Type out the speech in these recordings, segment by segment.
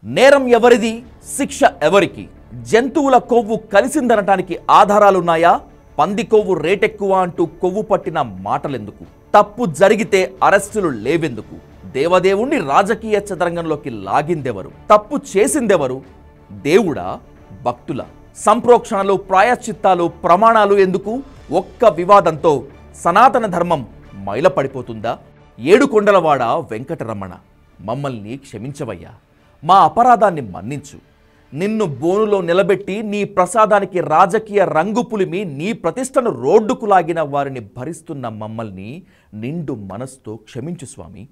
నేరం ఎవరిది, శిక్ష ఎవరికి? జంతువుల కొవ్వు కలిసిందనటానికి ఆధారాలున్నాయా? పంది కొవ్వు రేటెక్కువ అంటూ కొవ్వు పట్టిన మాటలెందుకు? తప్పు జరిగితే అరెస్టులు లేవెందుకు? దేవదేవుణ్ణి రాజకీయ చదరంగంలోకి లాగిందెవరు? తప్పు చేసిందెవరు? దేవుడా, భక్తుల? సంప్రోక్షణలు, ప్రాయశ్చిత్తాలు, ప్రమాణాలు ఎందుకు? ఒక్క వివాదంతో సనాతన ధర్మం మైలపడిపోతుందా? ఏడుకొండలవాడ వెంకటరమణ, మమ్మల్ని క్షమించవయ్యా, మా అపరాధాన్ని మన్నించు. నిన్ను బోనులో నిలబెట్టి నీ ప్రసాదానికి రాజకీయ రంగు పులిమి నీ ప్రతిష్టను రోడ్డుకు లాగిన వారిని భరిస్తున్న మమ్మల్ని నిండు మనస్తో క్షమించు స్వామి.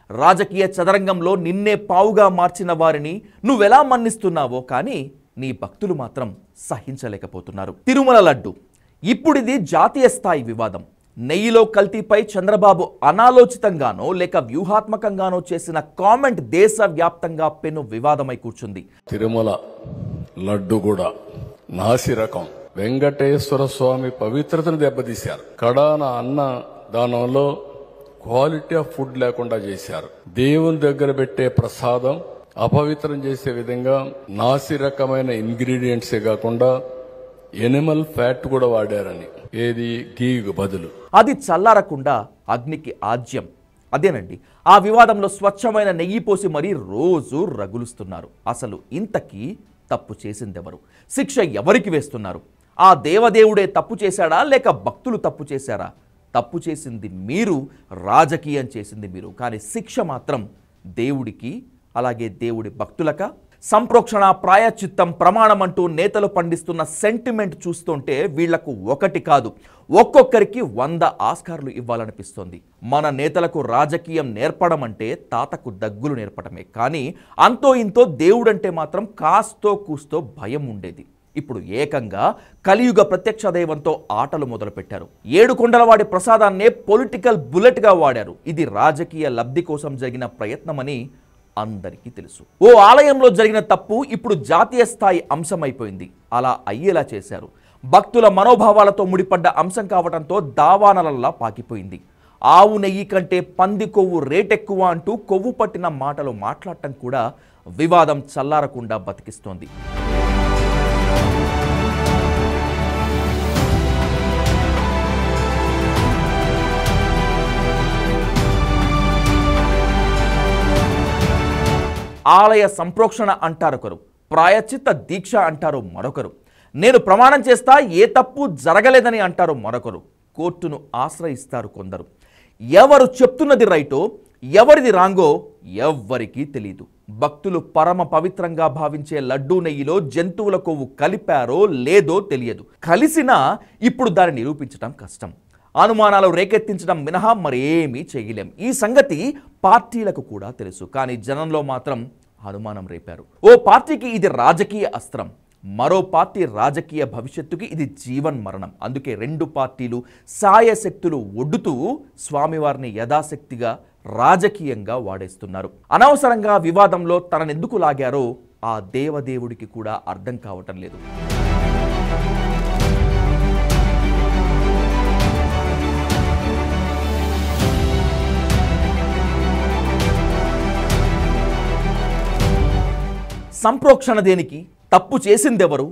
రాజకీయ చదరంగంలో నిన్నే పావుగా మార్చిన వారిని నువ్వెలా మన్నిస్తున్నావో కానీ నీ భక్తులు మాత్రం సహించలేకపోతున్నారు. తిరుమల లడ్డు ఇప్పుడిది జాతీయ స్థాయి వివాదం. నెయ్యిలో కల్తీపై చంద్రబాబు అనాలోచితంగానో లేక వ్యూహాత్మకంగానో చేసిన కామెంట్ దేశవ్యాప్తంగా పెను వివాదమై కూర్చుంది. తిరుమల లడ్డు కూడా నాసి రకం, వెంకటేశ్వర స్వామి పవిత్రతను దెబ్బతీశారు. కడాన అన్న దానంలో క్వాలిటీ ఆఫ్ ఫుడ్ లేకుండా చేశారు. దేవుని దగ్గర పెట్టే ప్రసాదం అపవిత్రం చేసే విధంగా నాసి రకమైన ఇంగ్రీడియంట్సే కాకుండా ఎనిమల్ ఫ్యాట్ కూడా వాడారని. ఏది గీకు బదులు అది చల్లారకుండా అగ్నికి ఆజ్యం. అదేనండి, ఆ వివాదంలో స్వచ్ఛమైన నెయ్యి పోసి మరీ రోజు రగులుస్తున్నారు. అసలు ఇంతకీ తప్పు చేసిందెవరు? శిక్ష ఎవరికి వేస్తున్నారు? ఆ దేవదేవుడే తప్పు చేశాడా లేక భక్తులు తప్పు చేశారా? తప్పు చేసింది మీరు, రాజకీయం చేసింది మీరు, కానీ శిక్ష మాత్రం దేవుడికి, అలాగే దేవుడి భక్తులక? సంప్రోక్షణ, ప్రాయశ్చిత్తం, ప్రమాణం అంటూ నేతలు పండిస్తున్న సెంటిమెంట్ చూస్తుంటే వీళ్లకు ఒకటి కాదు, ఒక్కొక్కరికి 100 ఆస్కార్లు ఇవ్వాలనిపిస్తోంది. మన నేతలకు రాజకీయం నేర్పడం అంటే తాతకు దగ్గులు నేర్పడమే, కానీ అంతో ఇంతో దేవుడంటే మాత్రం కాస్తో కూస్తో భయం ఉండేది. ఇప్పుడు ఏకంగా కలియుగ ప్రత్యక్ష దైవంతో ఆటలు మొదలుపెట్టారు. ఏడుకొండలవాడి ప్రసాదాన్నే పొలిటికల్ బుల్లెట్గా వాడారు. ఇది రాజకీయ లబ్ధి కోసం జరిగిన ప్రయత్నమని అందరికీ తెలుసు. ఓ ఆలయంలో జరిగిన తప్పు ఇప్పుడు జాతీయ స్థాయి అంశమైపోయింది. అలా అయ్యేలా చేశారు. భక్తుల మనోభావాలతో ముడిపడ్డ అంశం కావడంతో దావానలల్లా పాకిపోయింది. ఆవు నెయ్యి కంటే పంది కొవ్వు రేటెక్కువ అంటూ కొవ్వు పట్టిన మాటలు మాట్లాడటం కూడా వివాదం చల్లారకుండా బతికిస్తోంది. ఆలయ సంప్రోక్షణ అంటారొకరు, ప్రాయశ్చిత్త దీక్ష అంటారు మరొకరు, నేను ప్రమాణం చేస్తా ఏ తప్పు జరగలేదని అంటారు మరొకరు, కోర్టును ఆశ్రయిస్తారు కొందరు. ఎవరు చెప్తున్నది రైటో ఎవరిది రాంగో ఎవ్వరికీ తెలీదు. భక్తులు పరమ పవిత్రంగా భావించే లడ్డూ నెయ్యిలో జంతువుల కొవ్వు కలిపారో లేదో తెలియదు. కలిసినా ఇప్పుడు దాన్ని నిరూపించడం కష్టం. అనుమానాలు రేకెత్తించడం మినహా మరేమీ చేయలేం. ఈ సంగతి పార్టీలకు కూడా తెలుసు, కానీ జనంలో మాత్రం అనుమానం రేపారు. ఓ పార్టీకి ఇది రాజకీయ అస్త్రం, మరో పార్టీ రాజకీయ భవిష్యత్తుకి ఇది జీవన్ మరణం. అందుకే రెండు పార్టీలు సాయశక్తులు ఒడ్డుతూ స్వామివారిని యథాశక్తిగా రాజకీయంగా వాడేస్తున్నారు. అనవసరంగా వివాదంలో తననెందుకు లాగారో ఆ దేవదేవుడికి కూడా అర్థం కావటం లేదు. సంప్రోక్షణ దేనికి? తప్పు చేసిందెవరు?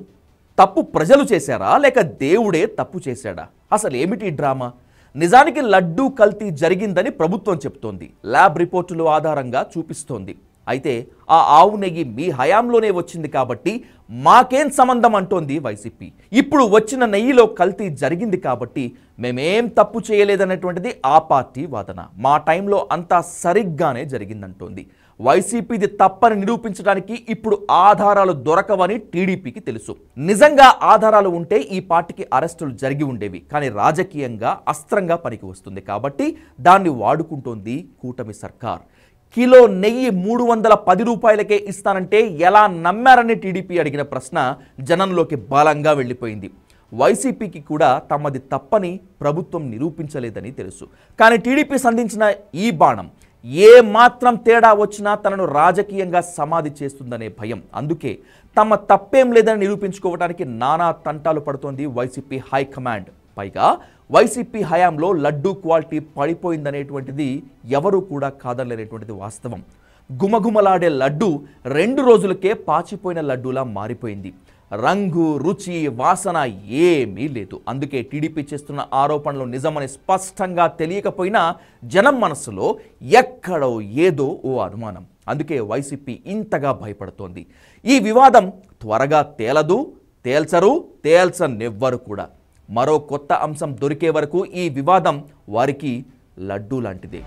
తప్పు ప్రజలు చేశారా లేక దేవుడే తప్పు చేశాడా? అసలు ఏమిటి డ్రామా? నిజానికి లడ్డూ కల్తీ జరిగిందని ప్రభుత్వం చెప్తోంది, ల్యాబ్ రిపోర్టుల ఆధారంగా చూపిస్తోంది. అయితే ఆ ఆవు నెయ్యి మీ హయాంలోనే వచ్చింది కాబట్టి మాకేం సంబంధం అంటోంది వైసీపీ. ఇప్పుడు వచ్చిన నెయ్యిలో కల్తీ జరిగింది కాబట్టి మేమేం తప్పు చేయలేదనేటువంటిది ఆ పార్టీ వాదన. మా టైంలో అంతా సరిగ్గానే జరిగిందంటోంది. వైసీపీది తప్పని నిరూపించడానికి ఇప్పుడు ఆధారాలు దొరకవని టీడీపీకి తెలుసు. నిజంగా ఆధారాలు ఉంటే ఈ పార్టీకి అరెస్టులు జరిగి ఉండేవి, కానీ రాజకీయంగా అస్త్రంగా పనికి వస్తుంది కాబట్టి దాన్ని వాడుకుంటోంది కూటమి సర్కార్. కిలో నెయ్యి 310 రూపాయలకే ఇస్తానంటే ఎలా నమ్మారని టీడీపీ అడిగిన ప్రశ్న జనంలోకి బలంగా వెళ్ళిపోయింది. వైసీపీకి కూడా తమది తప్పని ప్రభుత్వం నిరూపించలేదని తెలుసు, కానీ టీడీపీ సంధించిన ఈ బాణం ఏ మాత్రం తేడా వచ్చినా తనను రాజకీయంగా సమాధి చేస్తుందనే భయం. అందుకే తమ తప్పేం లేదని నిరూపించుకోవడానికి నానా తంటాలు పడుతోంది వైసీపీ హైకమాండ్. పైగా వైసీపీ హయాంలో లడ్డూ క్వాలిటీ పడిపోయిందనేటువంటిది ఎవరూ కూడా కాదనలేనటువంటిది వాస్తవం. గుమగుమలాడే లడ్డు 2 రోజులకే పాచిపోయిన లడ్డూలా మారిపోయింది. రంగు, రుచి, వాసన ఏమీ లేదు. అందుకే టీడీపీ చేస్తున్న ఆరోపణలు నిజమని స్పష్టంగా తెలియకపోయినా జనం మనసులో ఎక్కడో ఏదో ఓ అనుమానం. అందుకే వైసీపీ ఇంతగా భయపడుతోంది. ఈ వివాదం త్వరగా తేల్చనివ్వరు కూడా. మరో కొత్త అంశం దొరికే వరకు ఈ వివాదం వారికి లడ్డూ లాంటిదే.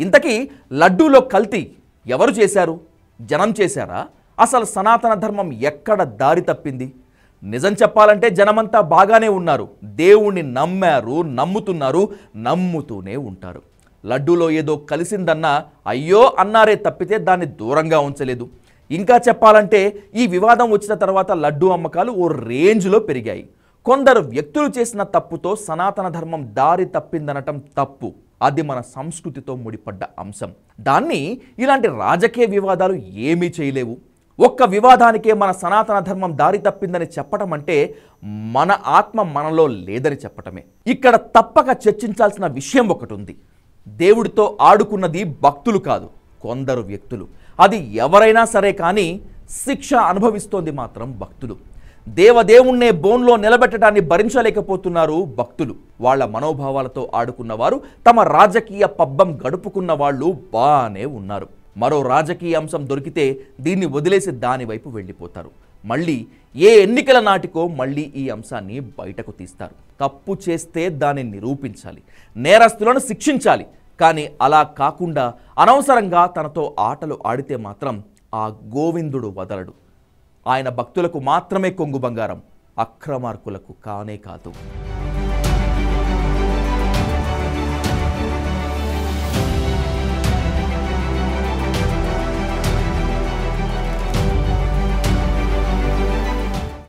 ఇంతకీ లడ్డూలో కల్తీ ఎవరు చేశారు? జనం చేశారా? అసలు సనాతన ధర్మం ఎక్కడ దారి తప్పింది? నిజం చెప్పాలంటే జనమంతా బాగానే ఉన్నారు. దేవుణ్ణి నమ్మారు, నమ్ముతూనే ఉంటారు. లడ్డూలో ఏదో కలిసిందన్నా అయ్యో అన్నారే తప్పితే దాన్ని దూరంగా ఉంచలేదు. ఇంకా చెప్పాలంటే ఈ వివాదం వచ్చిన తర్వాత లడ్డూ అమ్మకాలు ఓ రేంజ్లో పెరిగాయి. కొందరు వ్యక్తులు చేసిన తప్పుతో సనాతన ధర్మం దారి తప్పిందనటం తప్పు. అది మన సంస్కృతితో ముడిపడ్డ అంశం. దాన్ని ఇలాంటి రాజకీయ వివాదాలు ఏమీ చేయలేవు. ఒక్క వివాదానికే మన సనాతన ధర్మం దారి తప్పిందని చెప్పటం అంటే మన ఆత్మ మనలో లేదని చెప్పటమే. ఇక్కడ తప్పక చర్చించాల్సిన విషయం ఒకటి ఉంది. దేవుడితో ఆడుకున్నది భక్తులు కాదు, కొందరు వ్యక్తులు. అది ఎవరైనా సరే కానీ శిక్ష అనుభవిస్తోంది మాత్రం భక్తులు. దేవదేవుణ్ణే బోన్లో నిలబెట్టడాన్ని భరించలేకపోతున్నారు భక్తులు. వాళ్ళ మనోభావాలతో ఆడుకున్నవారు, తమ రాజకీయ పబ్బం గడుపుకున్న వాళ్ళు బానే ఉన్నారు. మరో రాజకీయ అంశం దొరికితే దీన్ని వదిలేసి దానివైపు వెళ్ళిపోతారు. మళ్ళీ ఏ ఎన్నికల నాటికో మళ్ళీ ఈ అంశాన్ని బయటకు తీస్తారు. తప్పు చేస్తే దాన్ని నిరూపించాలి, నేరస్తులను శిక్షించాలి. కానీ అలా కాకుండా అనవసరంగా తనతో ఆటలు ఆడితే మాత్రం ఆ గోవిందుడు వదలడు. ఆయన భక్తులకు మాత్రమే కొంగు బంగారం, అక్రమార్కులకు కానే కాదు.